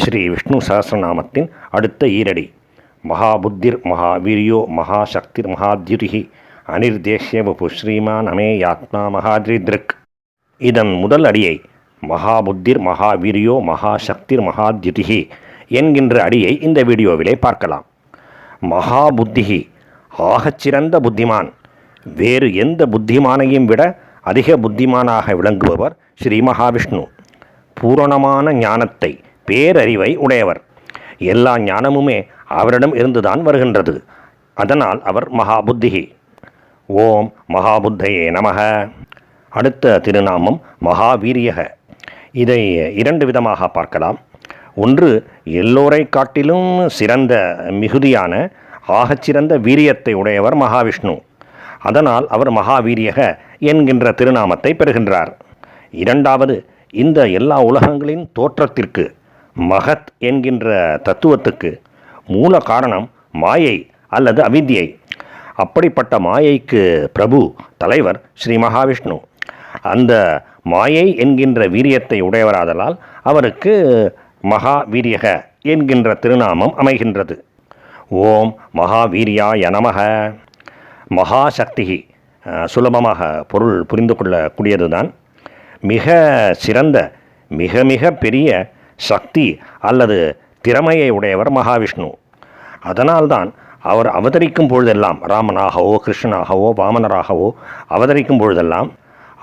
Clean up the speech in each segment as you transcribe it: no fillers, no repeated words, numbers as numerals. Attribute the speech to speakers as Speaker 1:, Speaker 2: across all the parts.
Speaker 1: ஸ்ரீ விஷ்ணு சஹஸ்ரநாமத்தின் அடுத்த ஈரடி. மகாபுத்திர் மகாவீரியோ மகாசக்திர் மகாத்யுதிஹி அனிர்தேஷ்ய வபு ஸ்ரீமான் அமேயாத்மா மகாத்ரித்ருக். இதன் முதல் அடியை மகாபுத்திர் மகாவீரியோ மகாசக்திர் மகாத்யுதிஹி என்கின்ற அடியை இந்த வீடியோவிலே பார்க்கலாம். மகாபுத்திஹி ஆகச்சிறந்த புத்திமான், வேறு எந்த புத்திமானையும் விட அதிக புத்திமானாக விளங்குபவர் ஸ்ரீ மகாவிஷ்ணு. பூரணமான ஞானத்தை, பேரறிவை உடையவர். எல்லா ஞானமுமே அவரிடம் இருந்துதான் வருகின்றது. அதனால் அவர் மகாபுத்திகி. ஓம் மகாபுத்தையே நமக. அடுத்த திருநாமம் மகாவீரியக. இதை இரண்டு விதமாக பார்க்கலாம். ஒன்று, எல்லோரை காட்டிலும் சிறந்த மிகுதியான ஆகச்சிறந்த வீரியத்தை உடையவர் மகாவிஷ்ணு. அதனால் அவர் மகாவீரியக என்கின்ற திருநாமத்தை பெறுகின்றார். இரண்டாவது, இந்த எல்லா உலகங்களின் தோற்றத்திற்கு, மகத் என்கின்ற தத்துவத்துக்கு மூல காரணம் மாயை அல்லது அவித்யை. அப்படிப்பட்ட மாயைக்கு பிரபு, தலைவர் ஸ்ரீ மகாவிஷ்ணு. அந்த மாயை என்கின்ற வீரியத்தை உடையவராதலால் அவருக்கு மகாவீரியக என்கின்ற திருநாமம் அமைகின்றது. ஓம் மகாவீரியாய நமக. மகாசக்திகி சுலபமாக பொருள் புரிந்து கொள்ளக்கூடியதுதான். மிக சிறந்த, மிக மிக பெரிய சக்தி அல்லது திறமையை உடையவர் மகாவிஷ்ணு. அதனால்தான் அவர் அவதரிக்கும் பொழுதெல்லாம், ராமனாகவோ கிருஷ்ணனாகவோ வாமனராகவோ அவதரிக்கும் பொழுதெல்லாம்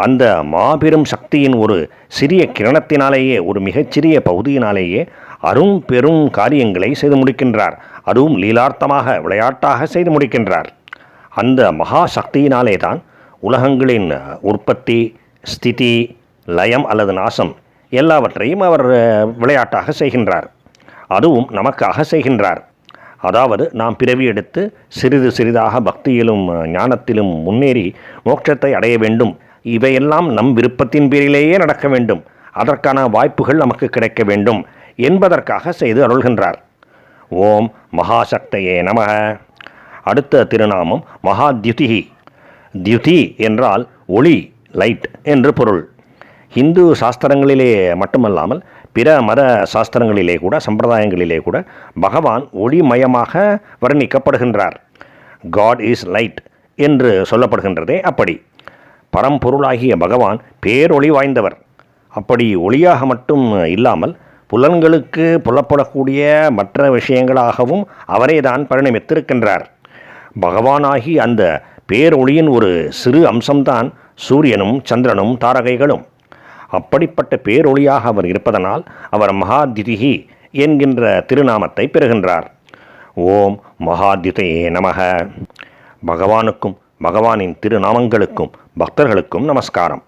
Speaker 1: அந்த மாபெரும் சக்தியின் ஒரு சிறிய கிரணத்தினாலேயே, ஒரு மிகச்சிறிய பகுதியினாலேயே அரும் பெரும் காரியங்களை செய்து முடிக்கின்றார். அதுவும் லீலார்த்தமாக, விளையாட்டாக செய்து முடிக்கின்றார். அந்த மகா சக்தியினாலே தான் உலகங்களின் உற்பத்தி, ஸ்திதி, லயம் அல்லது நாசம் எல்லாவற்றையும் அவர் விளையாட்டாக செய்கின்றார். அதுவும் நமக்காக செய்கின்றார். அதாவது நாம் பிறவி எடுத்து சிறிது சிறிதாக பக்தியிலும் ஞானத்திலும் முன்னேறி மோட்சத்தை அடைய வேண்டும். இவையெல்லாம் நம் விருப்பத்தின் பேரிலேயே நடக்க வேண்டும். அதற்கான வாய்ப்புகள் நமக்கு கிடைக்க வேண்டும் என்பதற்காக செய்து அருள்கின்றார். ஓம் மகாசக்தையே நமக. அடுத்த திருநாமம் மகாத்யுதிஹி. தியுதி என்றால் ஒளி, லைட் என்று பொருள். ஹிந்து சாஸ்திரங்களிலே மட்டுமல்லாமல் பிற மத சாஸ்திரங்களிலே கூட, சம்பிரதாயங்களிலே கூட பகவான் ஒளிமயமாக வர்ணிக்கப்படுகின்றார். காட் இஸ் லைட் என்று சொல்லப்படுகின்றதே அப்படி. பரம்பொருளாகிய பகவான் பேரொளி வாய்ந்தவர். அப்படி ஒளியாக மட்டும் இல்லாமல் புலன்களுக்கு புலப்படக்கூடிய மற்ற விஷயங்களாகவும் அவரே தான் பரிணமித்திருக்கின்றார். பகவானாகி அந்த பேரொளியின் ஒரு சிறு அம்சம்தான் சூரியனும் சந்திரனும் தாரகைகளும். அப்படிப்பட்ட பேரொளியாக அவர் இருப்பதனால் அவர் மகாத்யுதிஹி என்கின்ற திருநாமத்தை பெறுகின்றார். ஓம் மகாத்யுதையே நமக. பகவானுக்கும் பகவானின் திருநாமங்களுக்கும் பக்தர்களுக்கும் நமஸ்காரம்.